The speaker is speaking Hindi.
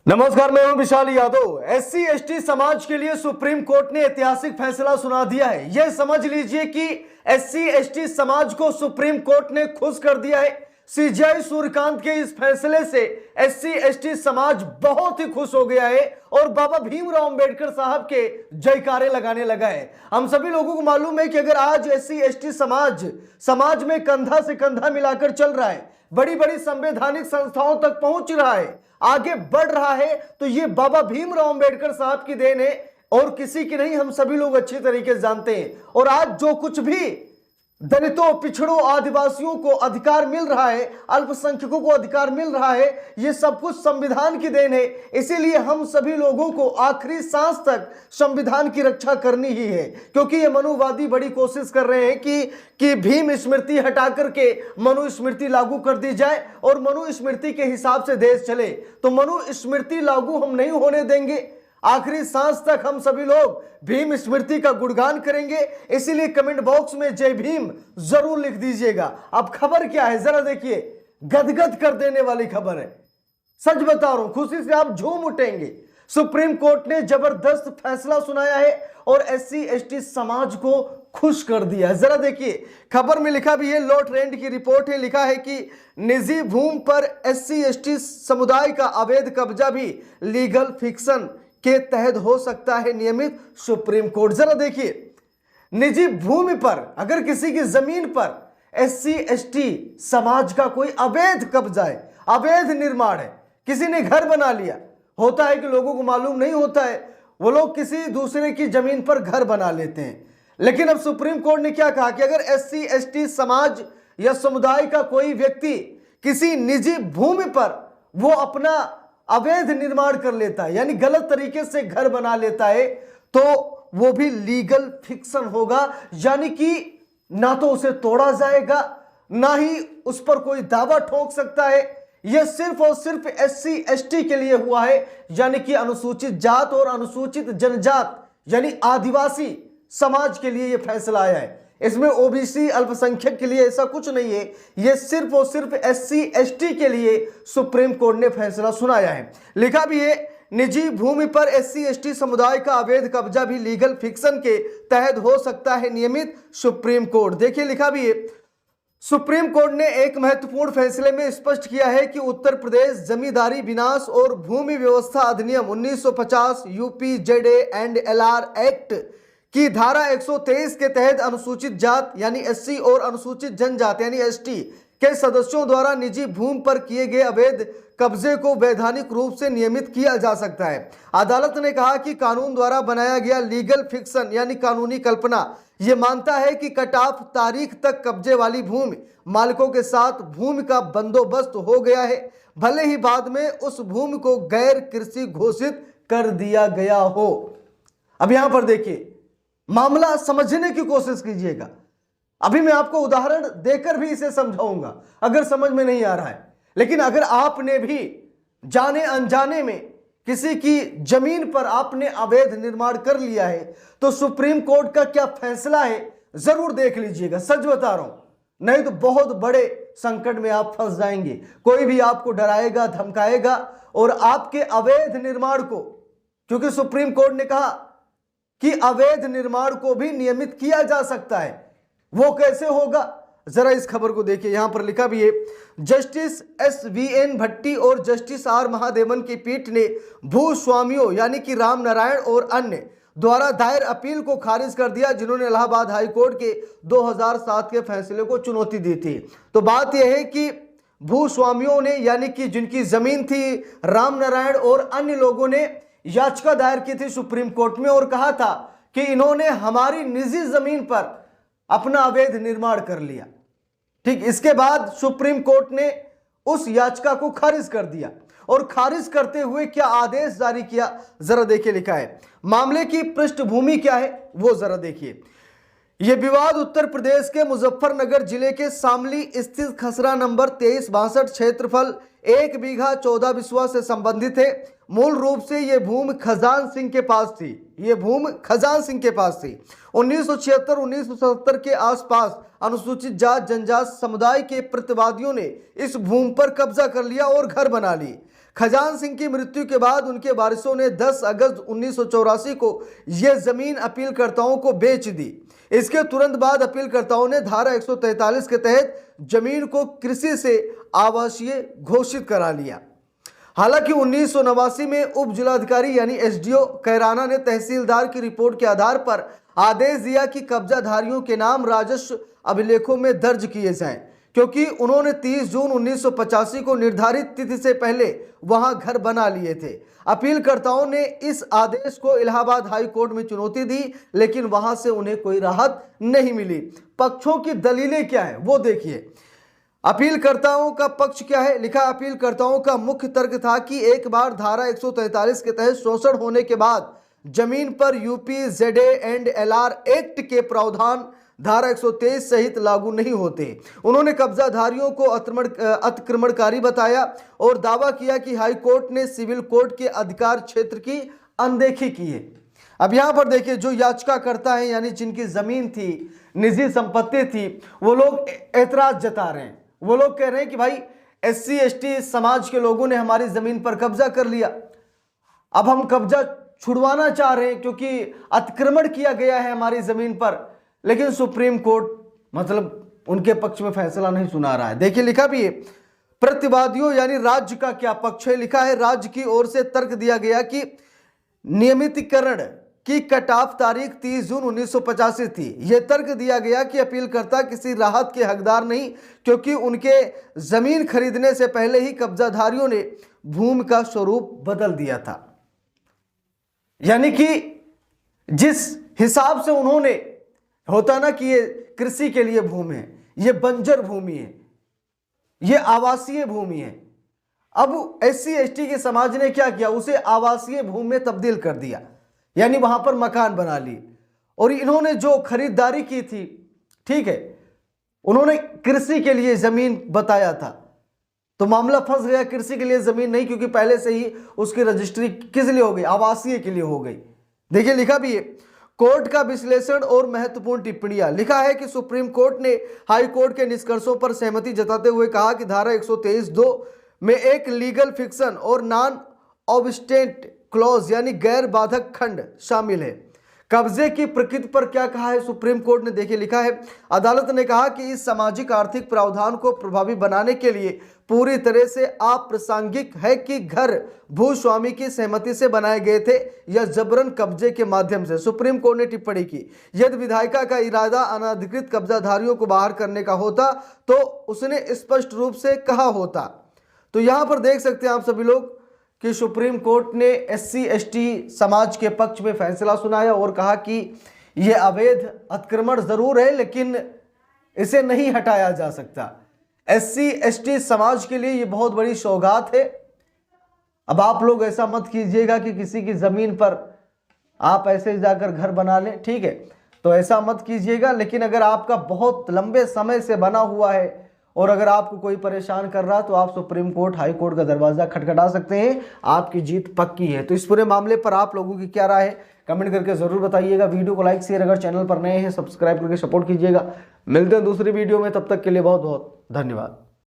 नमस्कार, मैं हूं विशाल यादव। एससी एसटी समाज के लिए सुप्रीम कोर्ट ने ऐतिहासिक फैसला सुना दिया है। यह समझ लीजिए कि एससी एसटी समाज को सुप्रीम कोर्ट ने खुश कर दिया है। सीजेआई सूर्यकांत के इस फैसले से एससी एसटी समाज बहुत ही खुश हो गया है और बाबा भीमराव अंबेडकर साहब के जयकारे लगाने लगा है। हम सभी लोगों को मालूम है कि अगर आज एससी एसटी समाज में कंधा से कंधा मिलाकर चल रहा है, बड़ी बड़ी संवैधानिक संस्थाओं तक पहुंच रहा है, आगे बढ़ रहा है, तो ये बाबा भीमराव अंबेडकर साहब की देन है और किसी की नहीं। हम सभी लोग अच्छी तरीके से जानते हैं। और आज जो कुछ भी दलितों, पिछड़ों, आदिवासियों को अधिकार मिल रहा है, अल्पसंख्यकों को अधिकार मिल रहा है, ये सब कुछ संविधान की देन है। इसीलिए हम सभी लोगों को आखिरी सांस तक संविधान की रक्षा करनी ही है, क्योंकि ये मनुवादी बड़ी कोशिश कर रहे हैं कि भीम स्मृति हटा करके मनु स्मृति लागू कर दी जाए और मनु स्मृति के हिसाब से देश चले। तो मनु स्मृति लागू हम नहीं होने देंगे। आखिरी सांस तक हम सभी लोग भीम स्मृति का गुणगान करेंगे। इसीलिए कमेंट बॉक्स में जय भीम जरूर लिख दीजिएगा। अब खबर क्या है जरा देखिए, गदगद कर देने वाली खबर है। सच बता रहा हूं, खुशी से आप झूम उठेंगे। सुप्रीम कोर्ट ने जबरदस्त फैसला सुनाया है और एससी एसटी समाज को खुश कर दिया। जरा देखिए, खबर में लिखा भी है, लॉ ट्रेंड की रिपोर्ट है, लिखा है कि निजी भूमि पर एससी एसटी समुदाय का अवैध कब्जा भी लीगल फिक्शन के तहत हो सकता है नियमित, सुप्रीम कोर्ट। जरा देखिए, निजी भूमि पर अगर किसी की जमीन पर एससी एसटी समाज का कोई अवैध कब्जा है, अवैध निर्माण है, किसी ने घर बना लिया, होता है कि लोगों को मालूम नहीं होता है, वो लोग किसी दूसरे की जमीन पर घर बना लेते हैं। लेकिन अब सुप्रीम कोर्ट ने क्या कहा कि अगर एससी एसटी समाज या समुदाय का कोई व्यक्ति किसी निजी भूमि पर वो अपना अवैध निर्माण कर लेता है, यानी गलत तरीके से घर बना लेता है, तो वो भी लीगल फिक्शन होगा। यानी कि ना तो उसे तोड़ा जाएगा, ना ही उस पर कोई दावा ठोक सकता है। यह सिर्फ और सिर्फ एससी एसटी के लिए हुआ है, यानी कि अनुसूचित जात और अनुसूचित जनजात यानी आदिवासी समाज के लिए यह फैसला आया है। इसमें ओबीसी अल्पसंख्यक के लिए ऐसा कुछ नहीं है। यह सिर्फ और सिर्फ एससी एसटी के लिए सुप्रीम कोर्ट ने फैसला सुनाया है। लिखा भी है, निजी भूमि पर एससी एसटी समुदाय का अवैध कब्जा भी लीगल फिक्शन के तहत हो सकता है नियमित, सुप्रीम कोर्ट। देखिए, लिखा भी है, सुप्रीम कोर्ट ने एक महत्वपूर्ण फैसले में स्पष्ट किया है कि उत्तर प्रदेश जमींदारी विनाश और भूमि व्यवस्था अधिनियम 1950 यूपी जेडए एंड एलआर एक्ट की धारा 123 के तहत अनुसूचित जात यानी एससी और अनुसूचित जनजात यानी एसटी के सदस्यों द्वारा निजी भूमि पर किए गए अवैध कब्जे को वैधानिक रूप से नियमित किया जा सकता है। अदालत ने कहा कि कानून द्वारा बनाया गया लीगल फिक्शन यानी कानूनी कल्पना यह मानता है कि कट ऑफ तारीख तक कब्जे वाली भूमि मालिकों के साथ भूमि का बंदोबस्त हो गया है, भले ही बाद में उस भूमि को गैर कृषि घोषित कर दिया गया हो। अब यहां पर देखिए, मामला समझने की कोशिश कीजिएगा। अभी मैं आपको उदाहरण देकर भी इसे समझाऊंगा अगर समझ में नहीं आ रहा है। लेकिन अगर आपने भी जाने अनजाने में किसी की जमीन पर आपने अवैध निर्माण कर लिया है, तो सुप्रीम कोर्ट का क्या फैसला है जरूर देख लीजिएगा। सच बता रहा हूं, नहीं तो बहुत बड़े संकट में आप फंस जाएंगे। कोई भी आपको डराएगा, धमकाएगा और आपके अवैध निर्माण को, क्योंकि सुप्रीम कोर्ट ने कहा कि अवैध निर्माण को भी नियमित किया जा सकता है, वो कैसे होगा जरा इस खबर को देखिए। यहां पर लिखा भी है, जस्टिस SVN भट्टी और जस्टिस R महादेवन की पीठ ने भूस्वामियों यानी कि राम नारायण और अन्य द्वारा दायर अपील को खारिज कर दिया, जिन्होंने इलाहाबाद हाई कोर्ट के 2007 के फैसले को चुनौती दी थी। तो बात यह है कि भूस्वामियों ने यानी कि जिनकी जमीन थी, राम नारायण और अन्य लोगों ने याचिका दायर की थी सुप्रीम कोर्ट में और कहा था कि इन्होंने हमारी निजी जमीन पर अपना अवैध निर्माण कर लिया। ठीक, इसके बाद सुप्रीम कोर्ट ने उस याचिका को खारिज कर दिया और खारिज करते हुए क्या आदेश जारी किया जरा देखिए। लिखा है, मामले की पृष्ठभूमि क्या है वो जरा देखिए। यह विवाद उत्तर प्रदेश के मुजफ्फरनगर जिले के शामली स्थित खसरा नंबर 2362 क्षेत्रफल 1 बीघा 14 बिस्वा से संबंधित है। मूल रूप से यह भूमि खजान सिंह के पास थी। यह भूमि खजान सिंह के पास थी। 1976-1977 के आसपास अनुसूचित जात जनजात समुदाय के प्रतिवादियों ने इस भूमि पर कब्जा कर लिया और घर बना लिए। खजान सिंह की मृत्यु के बाद उनके वारिसों ने 10 अगस्त 1984 को यह जमीन अपीलकर्ताओं को बेच दी। इसके तुरंत बाद अपीलकर्ताओं ने धारा 143 के तहत जमीन को कृषि से आवासीय घोषित करा लिया। हालांकि 1989 में उप जिलाधिकारी यानी एसडीओ कैराना ने तहसीलदार की रिपोर्ट के आधार पर आदेश दिया कि कब्जाधारियों के नाम राजस्व अभिलेखों में दर्ज किए जाएं, क्योंकि उन्होंने 30 जून 1985 को निर्धारित तिथि से पहले वहां घर बना लिए थे। अपीलकर्ताओं ने इस आदेश को इलाहाबाद हाई कोर्ट में चुनौती दी, लेकिन वहां से उन्हें कोई राहत नहीं मिली। पक्षों की दलीलें क्या है वो देखिए। अपीलकर्ताओं का पक्ष क्या है, लिखा अपीलकर्ताओं का मुख्य तर्क था कि एक बार धारा 143 के तहत शोषण होने के बाद जमीन पर यूपी जेडए एंड एलआर एक्ट के प्रावधान धारा 123 सहित लागू नहीं होते। उन्होंने कब्जाधारियों को अतिक्रमणकारी बताया और दावा किया कि हाई कोर्ट ने सिविल कोर्ट के अधिकार क्षेत्र की अनदेखी की है। अब यहां पर देखिए, जो याचिकाकर्ता है यानी जिनकी जमीन थी, निजी संपत्ति थी, वो लोग ऐतराज जता रहे हैं। वो लोग कह रहे हैं कि भाई एससी एसटी समाज के लोगों ने हमारी जमीन पर कब्जा कर लिया, अब हम कब्जा छुड़वाना चाह रहे हैं क्योंकि अतिक्रमण किया गया है हमारी जमीन पर। लेकिन सुप्रीम कोर्ट मतलब उनके पक्ष में फैसला नहीं सुना रहा है। देखिए लिखा भी है, प्रतिवादियों यानी राज्य का क्या पक्ष है, लिखा है राज्य की ओर से तर्क दिया गया कि नियमितीकरण की कट ऑफ तारीख 30 जून 1985 थी। यह तर्क दिया गया कि अपीलकर्ता किसी राहत के हकदार नहीं, क्योंकि उनके जमीन खरीदने से पहले ही कब्जाधारियों ने भूमि का स्वरूप बदल दिया था। यानी कि जिस हिसाब से उन्होंने, होता ना कि ये कृषि के लिए भूमि है, ये बंजर भूमि है, ये आवासीय भूमि है। अब एससी एसटी के समाज ने क्या किया, उसे आवासीय भूमि में तब्दील कर दिया, यानी वहां पर मकान बना लिए। और इन्होंने जो खरीदारी की थी, ठीक है, उन्होंने कृषि के लिए जमीन बताया था, तो मामला फंस गया। कृषि के लिए जमीन नहीं, क्योंकि पहले से ही उसकी रजिस्ट्री किस लिए हो गई, आवासीय के लिए हो गई। देखिए लिखा भी है, कोर्ट का विश्लेषण और महत्वपूर्ण टिप्पणियां। लिखा है कि सुप्रीम कोर्ट ने हाई कोर्ट के निष्कर्षों पर सहमति जताते हुए कहा कि धारा 123(2) में एक लीगल फिक्शन और नॉन ऑब्स्टेंट क्लॉज यानी गैर बाधक खंड शामिल है। कब्जे की प्रकृति पर क्या कहा है सुप्रीम कोर्ट ने, देखिए लिखा है, अदालत ने कहा कि इस सामाजिक आर्थिक प्रावधान को प्रभावी बनाने के लिए पूरी तरह से अप्रासंगिक है कि घर भूस्वामी की सहमति से बनाए गए थे या जबरन कब्जे के माध्यम से। सुप्रीम कोर्ट ने टिप्पणी की, यदि विधायिका का इरादा अनाधिकृत कब्जाधारियों को बाहर करने का होता तो उसने स्पष्ट रूप से कहा होता। तो यहां पर देख सकते हैं आप सभी लोग कि सुप्रीम कोर्ट ने एससी एसटी समाज के पक्ष में फैसला सुनाया और कहा कि यह अवैध अतिक्रमण जरूर है, लेकिन इसे नहीं हटाया जा सकता। एससी एसटी समाज के लिए यह बहुत बड़ी सौगात है। अब आप लोग ऐसा मत कीजिएगा कि किसी की जमीन पर आप ऐसे जाकर घर बना लें, ठीक है, तो ऐसा मत कीजिएगा। लेकिन अगर आपका बहुत लंबे समय से बना हुआ है और अगर आपको कोई परेशान कर रहा, तो आप सुप्रीम कोर्ट हाई कोर्ट का दरवाजा खटखटा सकते हैं, आपकी जीत पक्की है। तो इस पूरे मामले पर आप लोगों की क्या राय है, कमेंट करके जरूर बताइएगा। वीडियो को लाइक शेयर, अगर चैनल पर नए हैं सब्सक्राइब करके सपोर्ट कीजिएगा। मिलते हैं दूसरी वीडियो में, तब तक के लिए बहुत बहुत धन्यवाद।